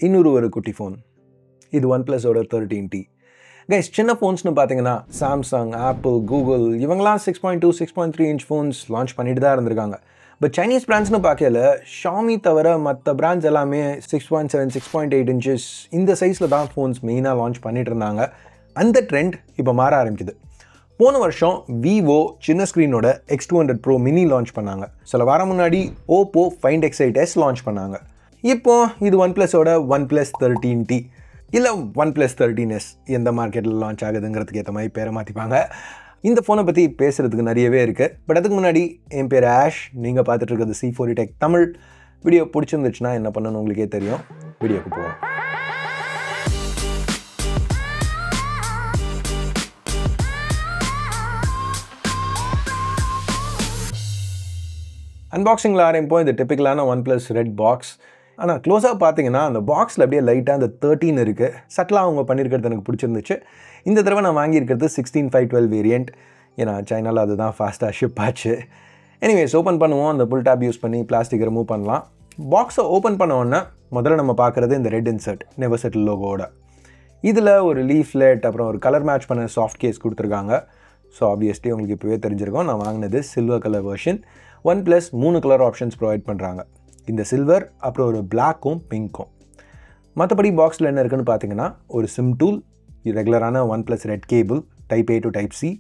இன்னொரு ஒரு குட்டி ஃபோன். இது OnePlus ஓட 13T. கைஸ், சின்ன ஃபோன்ஸ்னு பார்த்தீங்கன்னா சாம்சங், ஆப்பிள், கூகுள் இவங்களாம் 6.2, 6.3 இன்ச் ஃபோன்ஸ் லான்ச் பண்ணிட்டு தான் இருந்திருக்காங்க. பட் சைனீஸ் பிராண்ட்ஸ்னு பார்க்கல, ஷாமி தவிர மற்ற பிராண்ட்ஸ் எல்லாமே 6.7, 6.8 இன்ச்சஸ் இந்த சைஸில் தான் ஃபோன்ஸ் மெயினாக லான்ச் பண்ணிட்டு இருந்தாங்க. அந்த ட்ரெண்ட் இப்போ மாற ஆரம்பிக்குது. போன வருஷம் விவோ சின்ன ஸ்க்ரீனோட X200 Pro மினி லான்ச் பண்ணாங்க. சில வாரம் முன்னாடி ஓப்போ Find X8s லான்ச் பண்ணாங்க. இப்போ இது OnePlusோட OnePlus 13T இல்லை OnePlus 13s எந்த மார்க்கெட்டில் லான்ச் ஆகுதுங்கிறதுக்கு ஏற்ற மாதிரி பேரை மாற்றிப்பாங்க. இந்த ஃபோனை பற்றி பேசுகிறதுக்கு நிறையவே இருக்குது. பட் அதுக்கு முன்னாடி என் பேர் ஆஷ், நீங்கள் பார்த்துட்டு இருக்கிறது C4E Tech தமிழ். வீடியோ பிடிச்சிருந்துச்சுன்னா என்ன பண்ணணும்னு உங்களுக்கே தெரியும். வீடியோக்கு போவோம். அன்பாக்சிங்கில் ஆரம்பிப்போம். இது டிப்பிக்கலான OnePlus ரெட் பாக்ஸ். ஆனால் க்ளோஸாக பார்த்தீங்கன்னா அந்த பாக்ஸில் அப்படியே லைட்டாக அந்த 13 இருக்குது. சட்டலாக அவங்க பண்ணியிருக்கிறது எனக்கு பிடிச்சிருந்துச்சு. இந்த தடவை நான் வாங்கியிருக்கிறது 16/512 வேரியண்ட். ஏன்னா சைனாவில் அதுதான் ஃபாஸ்ட்டாக ஷிப் ஆச்சு. எனிவேஸ், ஓப்பன் பண்ணுவோம். அந்த புல் டேப் யூஸ் பண்ணி பிளாஸ்டிக்கை ரிமூவ் பண்ணலாம். பாக்ஸை ஓப்பன் பண்ண உடனே முதல்ல நம்ம பார்க்குறது இந்த ரெட் இன்சர்ட் நெவர் செட்டில் லோகோட. இதில் ஒரு லீஃப்லெட், அப்புறம் ஒரு கலர் மேட்ச் பண்ண சாஃப்ட் கேஸ் கொடுத்துருக்காங்க. ஸோ ஆப்வியஸ்லி உங்களுக்கு இப்போவே தெரிஞ்சிருக்கும். நான் வாங்கினது silver colour version. OnePlus 3 colour options provide பண்ணுறாங்க. இந்த சில்வர், அப்புறம் ஒரு பிளாக்கும் பிங்க்கும். மற்றபடி பாக்ஸில் என்ன இருக்குன்னு பார்த்தீங்கன்னா ஒரு சிம் டூல், ரெகுலரான OnePlus red cable type A to type C,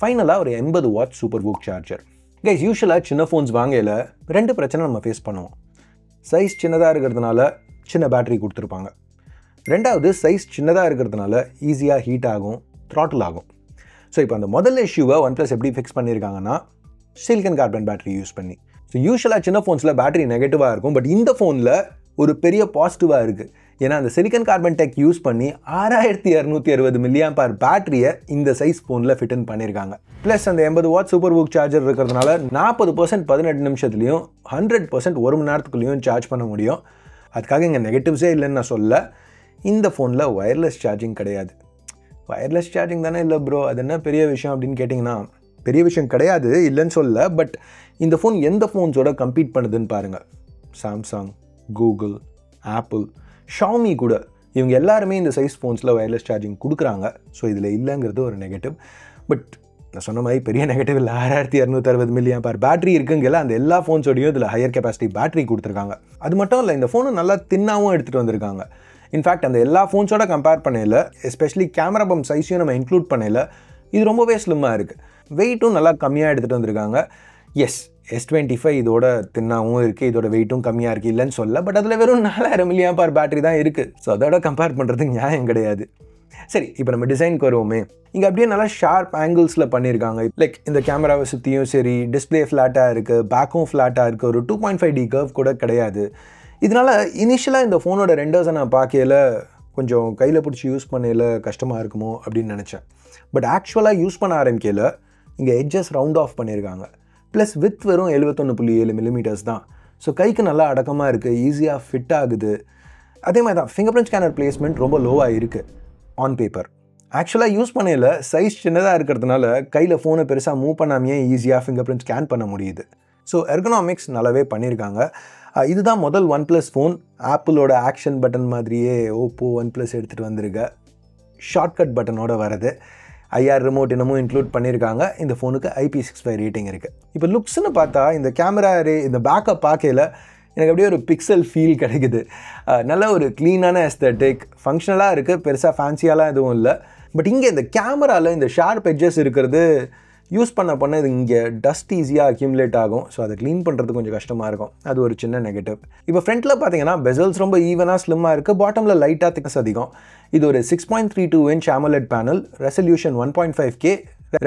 ஃபைனலாக ஒரு 80 watt super VOOC charger. Guys, யூஸ்வலாக சின்ன ஃபோன்ஸ் வாங்கையில் 2 பிரச்சனை நம்ம ஃபேஸ் பண்ணுவோம். சைஸ் சின்னதாக இருக்கிறதுனால சின்ன பேட்டரி கொடுத்துருப்பாங்க. ரெண்டாவது, சைஸ் சின்னதாக இருக்கிறதுனால ஈஸியாக ஹீட் ஆகும், த்ராட்டில் ஆகும். ஸோ இப்போ அந்த முதல் இஷ்யூவை OnePlus எப்படி ஃபிக்ஸ் பண்ணியிருக்காங்கன்னா சிலிக்கன் கார்பன் பேட்டரி யூஸ் பண்ணி. ஸோ யூஸ்வலாக சின்ன ஃபோன்ஸில் பேட்டரி நெகட்டிவாக இருக்கும். பட் இந்த ஃபோனில் ஒரு பெரிய பாசிட்டிவாக இருக்குது. ஏன்னா அந்த சிலிக்கன் கார்பன் டெக் யூஸ் பண்ணி 6260 mAh பேட்டரியை இந்த சைஸ் ஃபோனில் ஃபிட் பண்ணியிருக்காங்க. ப்ளஸ் அந்த 80 வாட் சூப்பர் வூக் சார்ஜர் இருக்கிறதுனால 40% 18 நிமிஷத்துலையும் 100% 1 மணி நேரத்துக்குள்ளேயும் சார்ஜ் பண்ண முடியும். அதுக்காக இங்கே நெகட்டிவ்ஸே இல்லைன்னு நான் சொல்ல. இந்த ஃபோனில் ஒயர்லெஸ் சார்ஜிங் கிடையாது. ஒயர்லெஸ் சார்ஜிங் தானே இல்லை ப்ரோ, அது என்ன பெரிய விஷயம் அப்படின்னு கேட்டிங்கன்னா, பெரிய விஷயம் கிடையாது, இல்லைன்னு சொல்ல. பட் இந்த ஃபோன் எந்த ஃபோன்ஸோட கம்பீட் பண்ணுதுன்னு பாருங்கள். சாம்சங், கூகுள், ஆப்பிள், ஷாமி கூட இவங்க எல்லாருமே இந்த சைஸ் ஃபோன்ஸில் ஒயர்லெஸ் சார்ஜிங் கொடுக்குறாங்க. ஸோ இதில் இல்லைங்கிறது ஒரு நெகட்டிவ். பட் நான் சொன்ன மாதிரி பெரிய நெகட்டிவ் இல்லை. 6260 mAh பேட்டரி இருக்குங்கல அந்த எல்லா ஃபோன்ஸோடையும் இதில் ஹையர் கெப்பாசிட்டி பேட்டரி கொடுத்துருக்காங்க. அது மட்டும் இல்லை, இந்த ஃபோனை நல்லா தின்னாகவும் எடுத்துகிட்டு வந்திருக்காங்க. இன்ஃபேக்ட் அந்த எல்லா ஃபோன்ஸோட கம்பேர் பண்ணல, எஸ்பெஷலி கேமரா பம்ப் சைஸையும் நம்ம இன்க்ளூட் பண்ணல, இது ரொம்பவே ஸ்லிம்மாக இருக்குது. வெயிட்டும் நல்லா கம்மியாக எடுத்துகிட்டு வந்திருக்காங்க. எஸ், S25 இதோட தின்னாகவும் இருக்குது, இதோட வெயிட்டும் கம்மியாக இருக்குது, இல்லைன்னு சொல்ல. பட் அதில் வெறும் 4000 mAh பேட்டரி தான் இருக்குது. ஸோ அதோட கம்பேர் பண்ணுறதுக்கு நியாயம் கிடையாது. சரி, இப்போ நம்ம டிசைனுக்கு வருவோமே. இங்கே அப்படியே நல்லா ஷார்ப் ஆங்கிள்ஸில் பண்ணியிருக்காங்க. லைக் இந்த கேமராவை சுற்றியும் சரி, டிஸ்பிளே ஃப்ளாட்டாக இருக்குது, பேக்கும் ஃப்ளாட்டாக இருக்குது, ஒரு 2.5D கர்வ் கூட கிடையாது. இதனால் இனிஷியலாக இந்த ஃபோனோட ரெண்டர்ஸை நான் பார்க்கையில் கொஞ்சம் கையில் பிடிச்சி யூஸ் பண்ணையில் கஷ்டமாக இருக்குமோ அப்படின்னு நினச்சேன். பட் ஆக்சுவலாக யூஸ் பண்ண ஆரம்பிக்கையில் இங்கே எட்ஜஸ் ரவுண்ட் ஆஃப் பண்ணியிருக்காங்க. ப்ளஸ் வித் வெறும் 71.7 mm தான். ஸோ கைக்கு நல்லா அடக்கமாக இருக்குது, ஈஸியாக ஃபிட் ஆகுது. அதே மாதிரி தான் ஃபிங்கர் பிரிண்ட் ஸ்கேனர் பிளேஸ்மெண்ட் ரொம்ப லோவாக இருக்குது ஆன் பேப்பர். ஆக்சுவலாக யூஸ் பண்ணையில் சைஸ் சின்னதாக இருக்கிறதுனால கையில் ஃபோனை பெருசாக மூவ் பண்ணாமையே ஈஸியாக ஃபிங்கர் பிரிண்ட் ஸ்கேன் பண்ண முடியுது. ஸோ எர்கனாமிக்ஸ் நல்லாவே பண்ணியிருக்காங்க. இதுதான் முதல் OnePlus ஃபோன் ஆப்பிளோட ஆக்ஷன் பட்டன் மாதிரியே ஓப்போ OnePlus எடுத்துகிட்டு வந்திருக்க ஷார்ட்கட் பட்டனோட வருது. IR ரிமோட் இன்னமும் இன்க்ளூட் பண்ணியிருக்காங்க. இந்த ஃபோனுக்கு IP65 ரேட்டிங் இருக்குது. இப்போ லுக்ஸ்னு பார்த்தா இந்த கேமரா இந்த பேக்கப் பார்க்கையில் எனக்கு அப்படியே ஒரு பிக்சல் ஃபீல் கிடைக்குது. நல்ல ஒரு க்ளீனான எஸ்தெட்டிக், ஃபங்க்ஷனலாக இருக்குது, பெருசாக ஃபேன்சியாலாம் எதுவும் இல்லை. பட் இங்கே இந்த கேமராவில் இந்த ஷார்ப் எட்ஜஸ் இருக்கிறது யூஸ் பண்ண இது இங்கே டஸ்ட் ஈஸியாக அக்யூமுலேட் ஆகும். ஸோ அதை க்ளீன் பண்ணுறது கொஞ்சம் கஷ்டமாக இருக்கும். அது ஒரு சின்ன நெகட்டிவ். இப்போ ஃப்ரண்ட்டில் பார்த்தீங்கன்னா பெசல்ஸ் ரொம்ப ஈவனாக ஸ்லிம்மாக இருக்குது. பாட்டமில் லைட்டாக திக்னஸ் அதிகம். இது ஒரு 6.32 inch AMOLED panel, resolution 1.5K,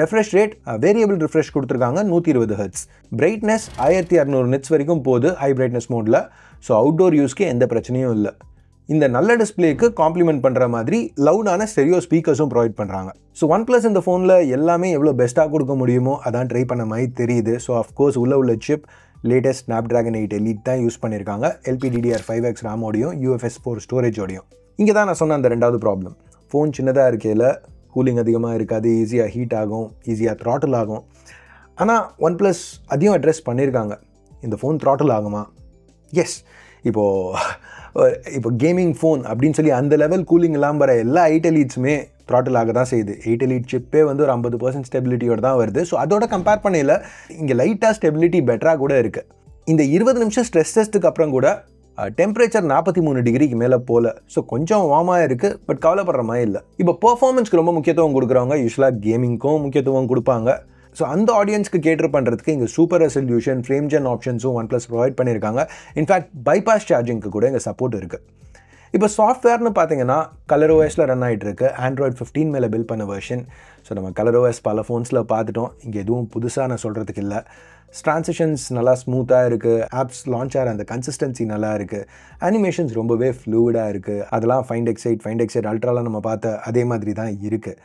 refresh rate variable refresh கொடுத்துருக்காங்க 120 Hz. பிரைட்னஸ் 1600 nits வரைக்கும் போகுது ஹை பிரைட்னஸ் மோடில். ஸோ அவுட்டோர் யூஸ்க்கு எந்த பிரச்சனையும் இல்லை. இந்த நல்ல டிஸ்பிளேக்கு காம்ப்ளிமெண்ட் பண்ணுற மாதிரி லவுடான ஸ்டெரியோ ஸ்பீக்கர்ஸும் ப்ரொவைட் பண்ணுறாங்க. ஸோ OnePlus இந்த ஃபோனில் எல்லாமே எவ்வளோ பெஸ்ட்டாக கொடுக்க முடியுமோ அதான் ட்ரை பண்ண மாதிரி தெரியுது. ஸோ அஃப்கோர்ஸ் உள்ள சிப் லேட்டஸ்ட் Snapdragon 8 Elite தான் யூஸ் பண்ணியிருக்காங்க. LPDDR5X ரேமோடையும் UFS 4 ஸ்டோரேஜோடையும். இங்கே தான் நான் சொன்ன அந்த ரெண்டாவது ப்ராப்ளம். ஃபோன் சின்னதாக இருக்கையில் கூலிங் அதிகமாக இருக்காது, ஈஸியாக ஹீட் ஆகும், ஈஸியாக த்ராட்டில் ஆகும். ஆனால் OnePlus அதையும் அட்ரெஸ் பண்ணியிருக்காங்க. இந்த ஃபோன் த்ராட்டில் ஆகுமா? எஸ். இப்போது இப்போ கேமிங் ஃபோன் அப்படின்னு சொல்லி அந்த லெவல் கூலிங் இல்லாமல் வர எல்லா 8 எலிட்ஸுமே த்ராட்டில் ஆக தான் செய்யுது. 8 எலிட் சிப்பே வந்து ஒரு 50% ஸ்டெபிலிட்டியோடு தான் வருது. ஸோ அதோட கம்பேர் பண்ணையில் இங்கே லைட்டாக ஸ்டெபிலிட்டி பெட்டராக கூட இருக்குது. இந்த 20 நிமிஷம் ஸ்ட்ரெஸ் டெஸ்ட்டுக்கு அப்புறம் கூட டெம்பரேச்சர் 43 டிகிரிக்கு மேலே போகல. ஸோ கொஞ்சம் வார்மாக இருக்குது, பட் கவலைப்படுற மாதிரி இல்லை. இப்போ பெர்ஃபார்மன்ஸ்க்கு ரொம்ப முக்கியத்துவம் கொடுக்குறவங்க யூஸ்வலாக கேமிங்க்கும் முக்கியத்துவம் கொடுப்பாங்க. ஸோ அந்த ஆடியன்ஸ்க்கு கேட்டர் பண்ணுறதுக்கு இங்கே சூப்பர் ரெசல்யூஷன் ஃப்ரேம் ஜென் ஆப்ஷன்ஸும் OnePlus ப்ரொவைட் பண்ணியிருக்காங்க. இன்ஃபேக்ட் பைபாஸ் சார்ஜிங்க்கு கூட இங்கே சப்போர்ட் இருக்குது. இப்போ சாஃப்ட்வேர்னு பார்த்தீங்கன்னா ColorOSல ரன் ஆகிட்டு இருக்கு. Android 15 மேலே பில்ட் பண்ண வெர்ஷன். ஸோ நம்ம ColorOS பல ஃபோன்ஸில் பார்த்துட்டோம். இங்கே எதுவும் புதுசாக நான் சொல்கிறதுக்கு இல்லை. ட்ரான்சிஷன்ஸ் நல்லா ஸ்மூத்தாக இருக்குது. ஆப்ஸ் லான்ச் ஆகிற அந்த கன்சிஸ்டன்சி நல்லா இருக்குது. அனிமேஷன்ஸ் ரொம்பவே ஃப்ளூயிடாக இருக்குது. அதெல்லாம் Find X8 அல்ட்ராலாம் நம்ம பார்த்த அதே மாதிரி தான் இருக்குது.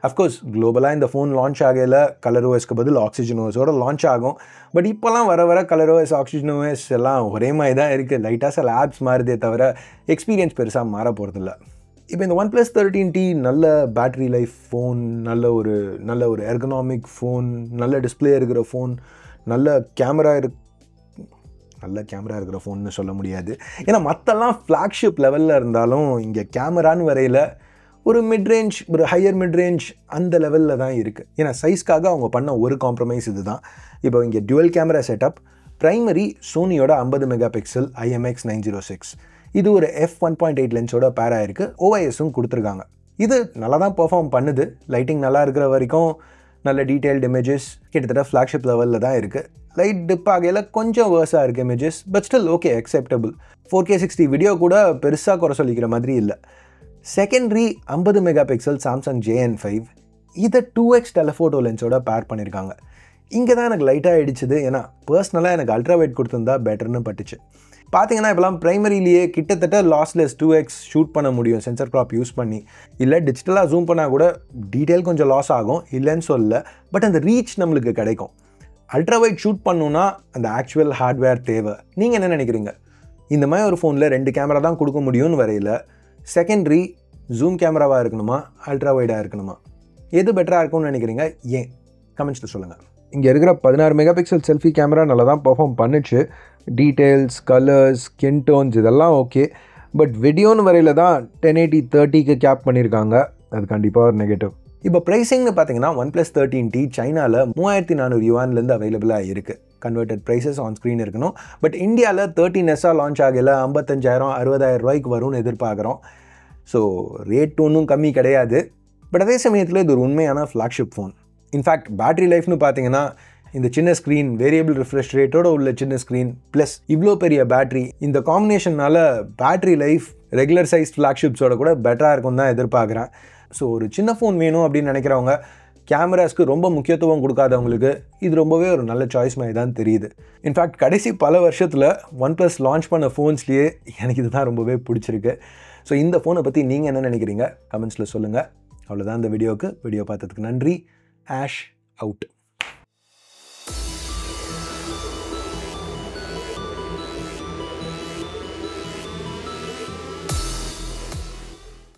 அஃப்கோர்ஸ் குளோபலாக இந்த ஃபோன் லான்ச் ஆகையில் ColorOSக்கு பதில் OxygenOSோட லான்ச் ஆகும். பட் இப்போலாம் வர ColorOS OxygenOS எல்லாம் ஒரே மாதிரி தான் இருக்குது. லைட்டாக சில ஆப்ஸ் மாறுதே தவிர எக்ஸ்பீரியன்ஸ் பெருசாக மாற போகிறதில்ல. இப்போ இந்த OnePlus 13T நல்ல பேட்டரி லைஃப் ஃபோன், நல்ல ஒரு எர்கனாமிக் ஃபோன், நல்ல டிஸ்பிளே இருக்கிற ஃபோன், நல்ல கேமரா இருக்கிற ஃபோன்னு சொல்ல முடியாது. ஏன்னா மற்றெல்லாம் ஃப்ளாக்ஷிப் லெவலில் இருந்தாலும் இங்கே கேமரான்னு வரையில் ஒரு மிட்ரேஞ்ச், ஒரு ஹையர் மிட்ரேஞ்ச் அந்த லெவலில் தான் இருக்குது. ஏன்னா சைஸ்க்காக அவங்க பண்ண ஒரு காம்ப்ரமைஸ் இது தான். இப்போ இங்கே டுவல் கேமரா செட்டப், ப்ரைமரி சோனியோட 50 மெகா பிக்சல் IMX906, இது ஒரு f1.8 லென்ஸோட பேர் ஆயிருக்கு. OISம் கொடுத்துருக்காங்க. இது நல்லா தான் பெர்ஃபார்ம் பண்ணுது. லைட்டிங் நல்லா இருக்கிற வரைக்கும் நல்ல டீட்டெயில்டு இமேஜஸ் கிட்டத்தட்ட ஃப்ளாக்ஷிப் லெவலில் தான் இருக்குது. லைட் டிப் ஆகையில் கொஞ்சம் வேர்ஸாக இருக்குது images, but still okay, acceptable. 4K 60 video கூட பெருசாக குறை சொல்லிக்கிற மாதிரி இல்லை. Secondary 50 mega pixel Samsung JN5, இதை 2x டெலஃபோட்டோ லென்ஸோட பேர் பண்ணியிருக்காங்க. இங்கே தான் எனக்கு லைட்டாக அடிச்சுது. ஏன்னா பர்சனலாக எனக்கு அல்ட்ரா வைட் கொடுத்துருந்தா பெட்டர்னு பட்டுச்சு. பார்த்தீங்கன்னா இப்போலாம் ப்ரைமரிலேயே கிட்டத்தட்ட லாஸ்லெஸ் 2x ஷூட் பண்ண முடியும் சென்சர் க்ராப் யூஸ் பண்ணி. இல்லை டிஜிட்டலாக ஜூம் பண்ணால் கூட டீட்டெயில் கொஞ்சம் லாஸ் ஆகும், இல்லைன்னு சொல்ல. பட் அந்த ரீச் நம்மளுக்கு கிடைக்கும். அல்ட்ரா வைட் ஷூட் பண்ணணுன்னா அந்த ஆக்சுவல் ஹார்ட்வேர் தேவை. நீங்கள் என்ன நினைக்கிறீங்க? இந்த மாதிரி ஒரு ஃபோனில் 2 கேமரா தான் கொடுக்க முடியும்னு வரையில் செகண்டரி ஜூம் கேமராவாக இருக்கணுமா, அல்ட்ரா வைடாக இருக்கணுமா? எது பெட்டராக இருக்கும்னு நினைக்கிறீங்க? ஏன் கமெண்ட்ஸில் சொல்லுங்கள். இங்கே இருக்கிற 16 மெகா பிக்சல் செல்ஃபி கேமரா நல்லா தான் பெர்ஃபார்ம் பண்ணிச்சு. டீட்டெயில்ஸ், கலர்ஸ், ஸ்கின் டோன்ஸ் இதெல்லாம் ஓகே. பட் வீடியோன்னு வரையில் தான் 1080 30க்கு கேப் பண்ணியிருக்காங்க. அது கண்டிப்பாக ஒரு நெகட்டிவ். இப்போ ப்ரைஸிங்னு பார்த்தீங்கன்னா OnePlus 13T சைனாவில் 3400 யுவான்லேருந்து அவைலபிளாக இருக்குது. கன்வெர்டட் ப்ரைஸஸ் ஆன் ஸ்க்ரீன் இருக்கணும். பட் இந்தியாவில் 13S லான்ச் ஆகல 55,000 60,000 ரூபாய்க்கு வரும்னு எதிர்பார்க்குறோம். ஸோ ரேட் ஒன்றும் கம்மி கிடையாது. பட் அதே சமயத்தில் இது ஒரு உண்மையான ஃப்ளாக்ஷிப் ஃபோன். இன்ஃபேக்ட் பேட்டரி லைஃப்னு பார்த்தீங்கன்னா இந்த சின்ன ஸ்க்ரீன், வேரியபிள் ரிஃப்ரெஷ் ரேட்டோட உள்ள சின்ன ஸ்க்ரீன் ப்ளஸ் இவ்வளோ பெரிய பேட்ரி, இந்த காம்பினேஷனால் பேட்ரி லைஃப் ரெகுலர் சைஸ் ஃப்ளாக்ஷிப்ஸோட கூட பெட்டராக இருக்கும்னு தான் எதிர்பார்க்குறேன். ஸோ ஒரு சின்ன ஃபோன் வேணும் அப்படின்னு நினைக்கிறவங்க, கேமராஸ்க்கு ரொம்ப முக்கியத்துவம் கொடுக்காதவங்களுக்கு இது ரொம்பவே ஒரு நல்ல சாய்ஸ் மாதிரி தான் தெரியுது. இன்ஃபேக்ட் கடைசி பல வருஷத்தில் OnePlus லான்ச் பண்ண ஃபோன்ஸ்லேயே எனக்கு இது தான் ரொம்பவே பிடிச்சிருக்கு. ஸோ இந்த ஃபோனை பற்றி நீங்கள் என்ன நினைக்கிறீங்க கமெண்ட்ஸில் சொல்லுங்கள். அவ்வளோதான் இந்த வீடியோ பார்த்ததுக்கு நன்றி. Ash out.